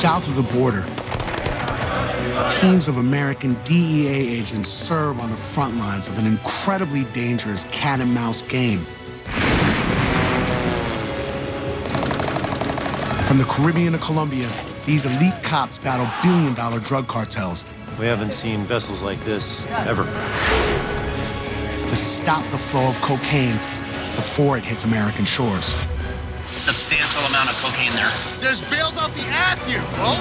South of the border, teams of American DEA agents serve on the front lines of an incredibly dangerous cat-and-mouse game. From the Caribbean to Colombia, these elite cops battle billion-dollar drug cartels. We haven't seen vessels like this ever. To stop the flow of cocaine before it hits American shores. Substantial amount of cocaine there. There's bales out the ass here, bro.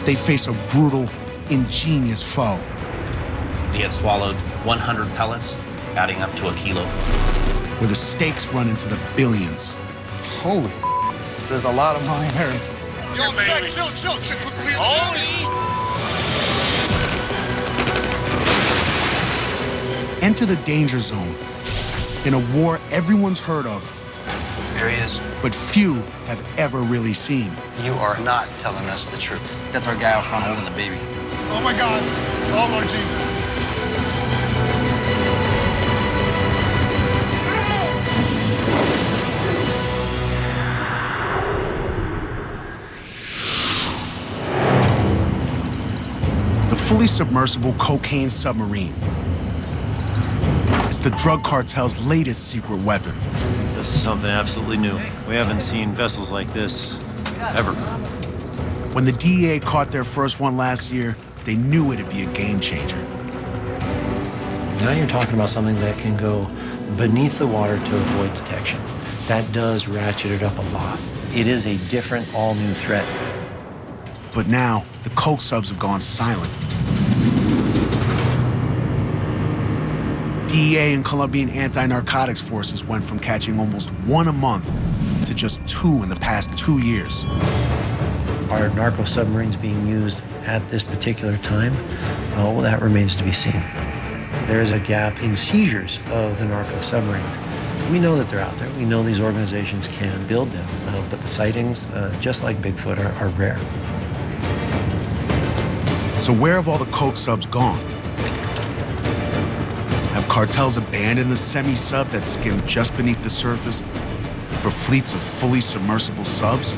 They face a brutal, ingenious foe. He had swallowed 100 pellets, adding up to a kilo. Where the stakes run into the billions. Holy, there's a lot of money there. Yo, check, chill. Enter the danger zone in a war everyone's heard of. There he is. But few have ever really seen. You are not telling us the truth. That's our guy out front holding the baby. Oh my God. Oh Lord Jesus. The fully submersible cocaine submarine. It's the drug cartel's latest secret weapon. This is something absolutely new. We haven't seen vessels like this ever. When the DEA caught their first one last year, they knew it'd be a game changer. Now you're talking about something that can go beneath the water to avoid detection. That does ratchet it up a lot. It is a different, all-new threat. But now, the coke subs have gone silent. DEA and Colombian anti-narcotics forces went from catching almost one a month to just 2 in the past 2 years. Are narco submarines being used at this particular time? Well, that remains to be seen. There is a gap in seizures of the narco submarines. We know that they're out there. We know these organizations can build them, but the sightings, just like Bigfoot, are rare. So where have all the coke subs gone? Have cartels abandoned the semi-sub that skimmed just beneath the surface for fleets of fully submersible subs?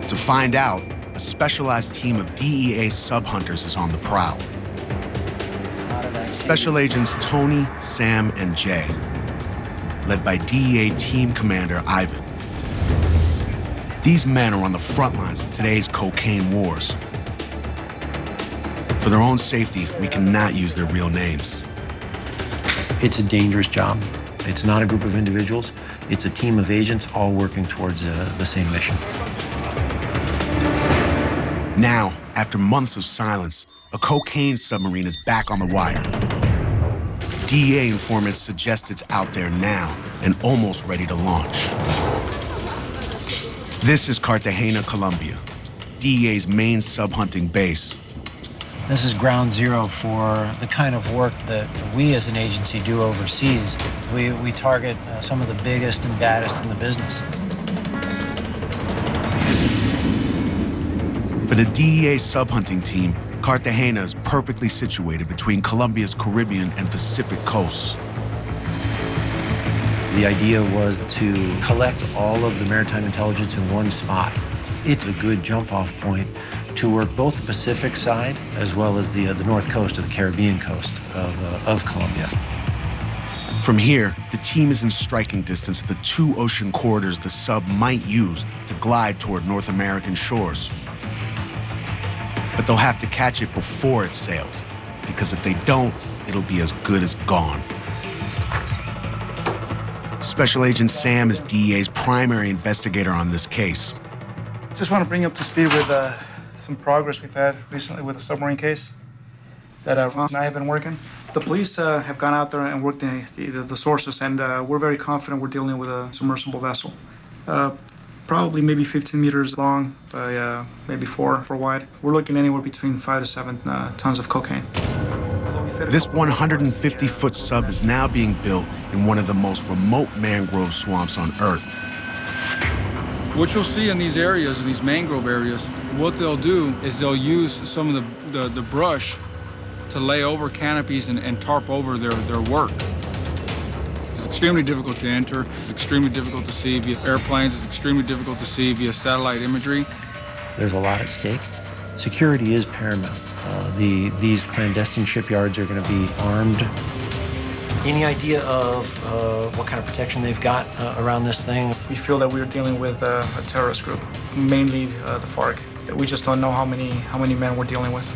To find out, a specialized team of DEA sub-hunters is on the prowl. Special Agents Tony, Sam, and Jay, led by DEA Team Commander Ivan. These men are on the front lines of today's cocaine wars. For their own safety, we cannot use their real names. It's a dangerous job. It's not a group of individuals. It's a team of agents all working towards the same mission. Now, after months of silence, a cocaine submarine is back on the wire. DEA informants suggest it's out there now and almost ready to launch. This is Cartagena, Colombia, DEA's main sub-hunting base. This is ground zero for the kind of work that we as an agency do overseas. We target some of the biggest and baddest in the business. For the DEA sub-hunting team, Cartagena is perfectly situated between Colombia's Caribbean and Pacific coasts. The idea was to collect all of the maritime intelligence in one spot. It's a good jump-off point to work both the Pacific side as well as the north coast of the Caribbean coast of Colombia. From here, the team is in striking distance of the 2 ocean corridors the sub might use to glide toward North American shores. But they'll have to catch it before it sails, because if they don't, it'll be as good as gone. Special Agent Sam is DEA's primary investigator on this case. Just want to bring you up to speed with some progress we've had recently with a submarine case that Ron and I have been working. The police have gone out there and worked the sources, and we're very confident we're dealing with a submersible vessel. Probably maybe 15 meters long by maybe 4 wide. We're looking anywhere between 5 to 7 tons of cocaine. This 150-foot sub is now being built in one of the most remote mangrove swamps on Earth. What you'll see in these areas, in these mangrove areas, what they'll do is they'll use some of the brush to lay over canopies and tarp over their work. It's extremely difficult to enter. It's extremely difficult to see via airplanes. It's extremely difficult to see via satellite imagery. There's a lot at stake. Security is paramount. These clandestine shipyards are going to be armed. Any idea of what kind of protection they've got around this thing? We feel that we're dealing with a terrorist group, mainly the FARC. We just don't know how many men we're dealing with.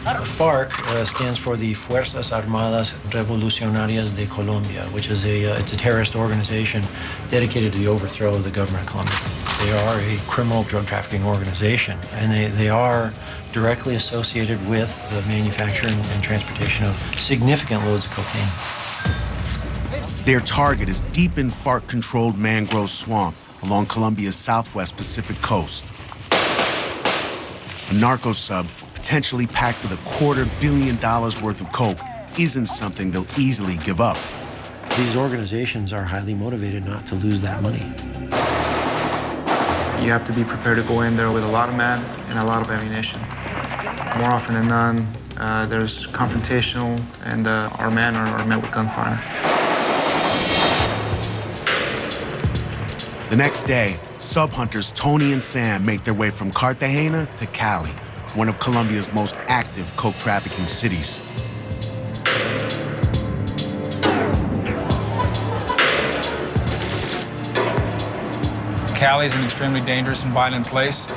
FARC stands for the Fuerzas Armadas Revolucionarias de Colombia, which is it's a terrorist organization dedicated to the overthrow of the government of Colombia. They are a criminal drug trafficking organization, and they are directly associated with the manufacture and transportation of significant loads of cocaine. Their target is deep in FARC-controlled mangrove swamp along Colombia's southwest Pacific coast. A narco sub potentially packed with $250 million worth of coke isn't something they'll easily give up. These organizations are highly motivated not to lose that money. You have to be prepared to go in there with a lot of men and a lot of ammunition. More often than none, there's confrontational, and our men are met with gunfire. The next day, sub-hunters Tony and Sam make their way from Cartagena to Cali, one of Colombia's most active coke trafficking cities. Cali is an extremely dangerous and violent place.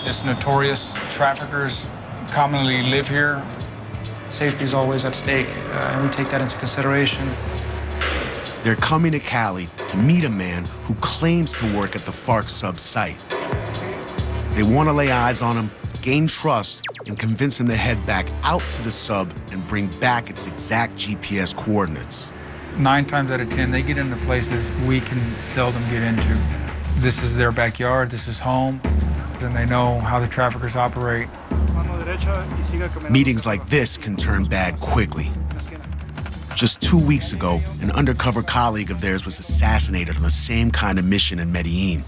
It's notorious. Traffickers commonly live here. Safety is always at stake, and we take that into consideration. They're coming to Cali to meet a man who claims to work at the FARC sub site. They want to lay eyes on him, gain trust, and convince him to head back out to the sub and bring back its exact GPS coordinates. 9 times out of 10, they get into places we can seldom get into. This is their backyard, this is home, and they know how the traffickers operate. Meetings like this can turn bad quickly. Just 2 weeks ago, an undercover colleague of theirs was assassinated on the same kind of mission in Medellin.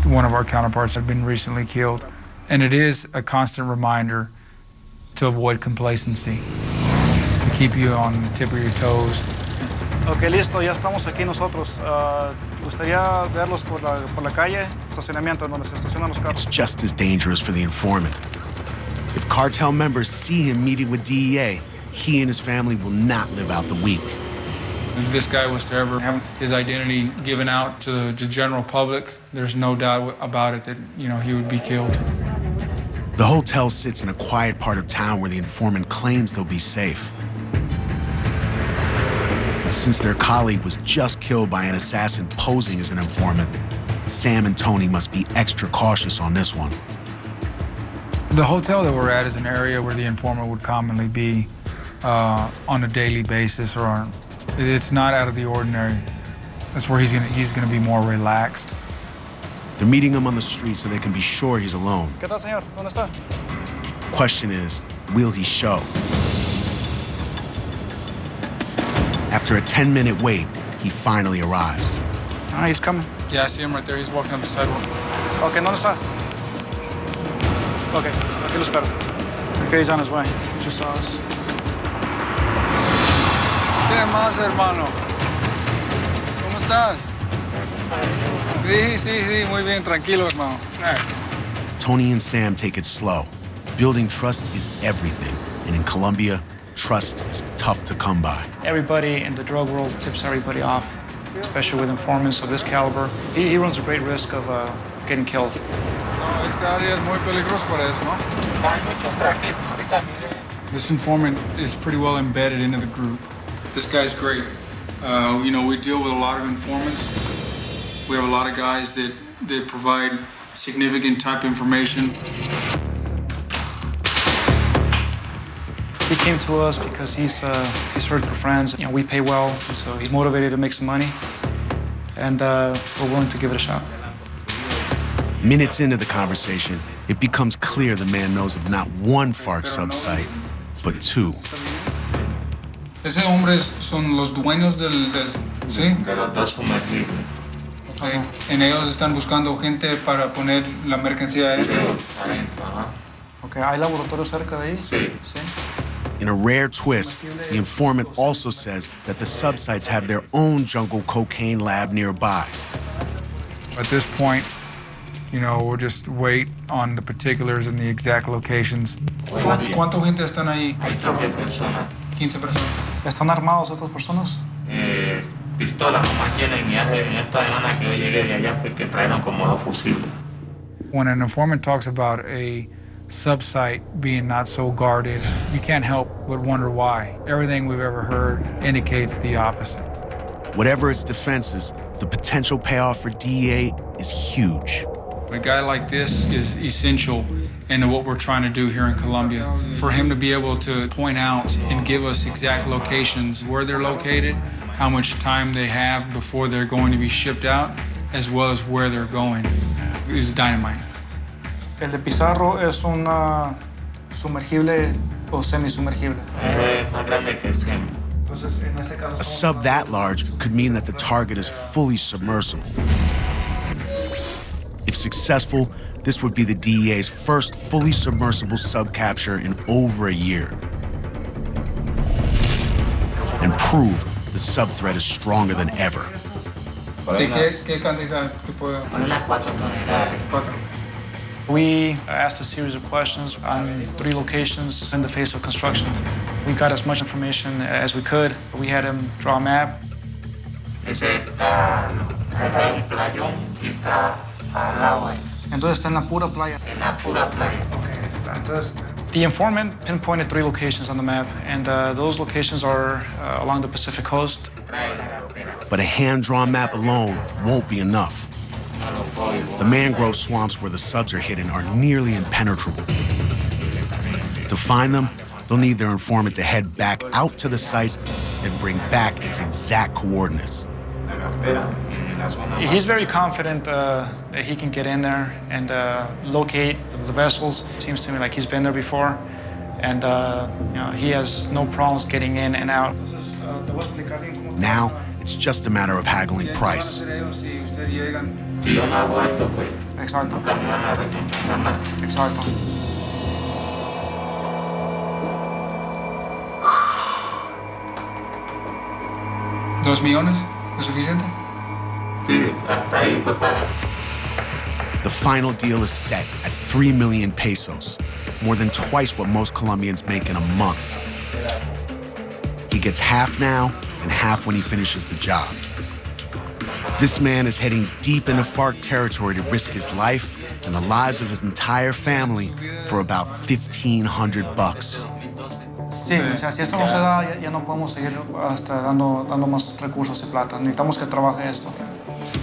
One of our counterparts had been recently killed, and it is a constant reminder to avoid complacency, to keep you on the tip of your toes. Okay, listo, ya estamos aquí nosotros. Gustaría verlos por la calle, estacionamiento, donde se estacionan los carros. It's just as dangerous for the informant. If cartel members see him meeting with DEA, he and his family will not live out the week. If this guy was to ever have his identity given out to the general public, there's no doubt about it that, he would be killed. The hotel sits in a quiet part of town where the informant claims they'll be safe. Since their colleague was just killed by an assassin posing as an informant, Sam and Tony must be extra cautious on this one. The hotel that we're at is an area where the informant would commonly be on a daily basis, or it's not out of the ordinary. That's where he's gonna be more relaxed. They're meeting him on the street so they can be sure he's alone. ¿Qué tal, señor? ¿Dónde está? Question is, will he show? After a 10-minute wait, he finally arrives. Ah, he's coming. Yeah, I see him right there. He's walking up the sidewalk. Okay, ¿dónde está? Okay, aquí lo espero. Okay, he's on his way. He just saw us. ¿Qué más, hermano? ¿Cómo estás? Sí, muy bien, tranquilo, hermano. Tony and Sam take it slow. Building trust is everything, and in Colombia, trust is tough to come by. Everybody in the drug world tips everybody off, especially with informants of this caliber. He runs a great risk of getting killed. Esta área es muy peligrosa para eso, ¿no? This informant is pretty well embedded into the group. This guy's great. We deal with a lot of informants. We have a lot of guys that provide significant type information. He came to us because he's heard through friends. We pay well, so he's motivated to make some money, and we're willing to give it a shot. Minutes into the conversation, it becomes clear the man knows of not one FARC sub-site, but 2. Ese hombre son los dueños ¿sí? De los dos sumergibles. Okay. En ellos están buscando gente para poner la mercancía Sí, adentro, ajá. Okay, ¿hay laboratorio cerca de ahí? Sí. Sí. In a rare twist, the informant also says that the sub-sites have their own jungle cocaine lab nearby. At this point, we'll just wait on the particulars and the exact locations. ¿Cuánta gente están ahí? 15 personas. ¿Están armados estas personas? Pistolas nomás tienen y en esta semana que yo llegué de allá fue que trajeron como 2 fusiles. When an informant talks about a sub-site being not so guarded, you can't help but wonder why. Everything we've ever heard indicates the opposite. Whatever its defenses, the potential payoff for DEA is huge. A guy like this is essential in what we're trying to do here in Colombia. For him to be able to point out and give us exact locations, where they're located, how much time they have before they're going to be shipped out, as well as where they're going, is dynamite. El de Pizarro es un sumergible o semisumergible. Es más grande que el semi. A sub that large could mean that the target is fully submersible. If successful, this would be the DEA's first fully submersible sub capture in over a year. And prove the sub threat is stronger than ever. ¿Qué cantidad que puede? Unas 4 toneladas. We asked a series of questions on 3 locations in the face of construction. We got as much information as we could. We had him draw a map. Ese está en el playón y está al agua. Entonces está en la pura playa. En la pura playa. The informant pinpointed 3 locations on the map, and those locations are along the Pacific coast. But a hand-drawn map alone won't be enough. The mangrove swamps where the subs are hidden are nearly impenetrable. To find them, they'll need their informant to head back out to the sites and bring back its exact coordinates. He's very confident that he can get in there and locate the vessels. Seems to me like he's been there before, and he has no problems getting in and out. Now, it's just a matter of haggling price. Si yo no hago esto, pues Exacto. nunca me van a recompensar nada. Exacto. ¿2 millones? ¿Es suficiente? Sí, hasta ahí pues para. The final deal is set at 3 million pesos, more than twice what most Colombians make in a month. He gets half now and half when he finishes the job. This man is heading deep into FARC territory to risk his life and the lives of his entire family for about $1,500. Sí, o sea, si esto no se da, ya no podemos seguir dando más recursos y plata. Necesitamos que trabaje esto.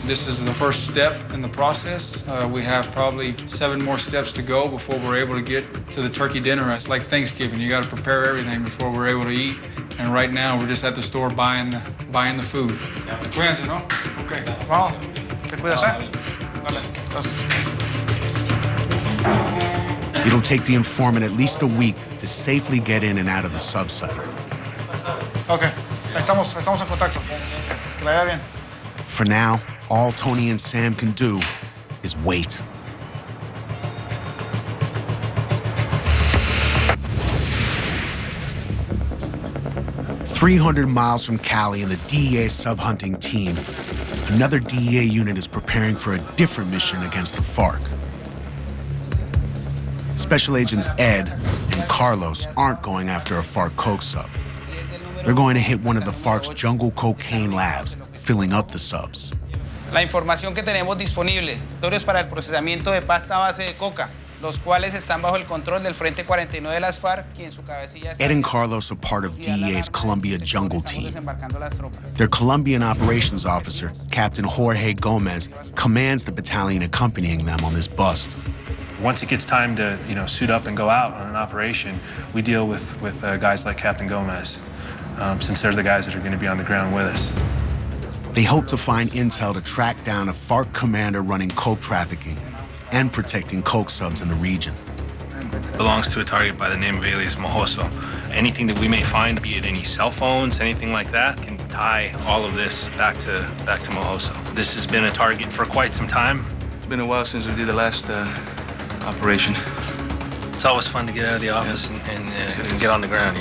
This is the first step in the process. We have probably 7 more steps to go before we're able to get to the turkey dinner. It's like Thanksgiving. You got to prepare everything before we're able to eat. And right now, we're just at the store buying the food. Cuídense, ¿no? Okay. Vamos, te cuidas, ¿eh? Dale. Gracias. It'll take the informant at least a week to safely get in and out of the sub-site. Okay, estamos en contacto. Que la vaya bien. For now, all Tony and Sam can do is wait. "300 miles from Cali and the DEA sub-hunting team, another DEA unit is preparing for a different mission against the FARC. Special Agents Ed and Carlos aren't going after a FARC coke sub. They're going to hit one of the FARC's jungle cocaine labs, filling up the subs. La información que tenemos disponible, laboratorios para el procesamiento de pasta base de coca, los cuales están bajo el control del Frente 49 de las FARC, quien su cabecilla Ed and Carlos are part of DEA's Colombia jungle team. Their Colombian operations officer, Captain Jorge Gomez, commands the battalion accompanying them on this bust. Once it gets time to, suit up and go out on an operation, we deal with guys like Captain Gomez, since they're the guys that are going to be on the ground with us. They hope to find intel to track down a FARC commander running coke trafficking and protecting coke subs in the region. Belongs to a target by the name of alias Mojoso. Anything that we may find, be it any cell phones, anything like that, can tie all of this back to Mojoso. This has been a target for quite some time. It's been a while since we did the last operation. It's always fun to get out of the office and get on the ground,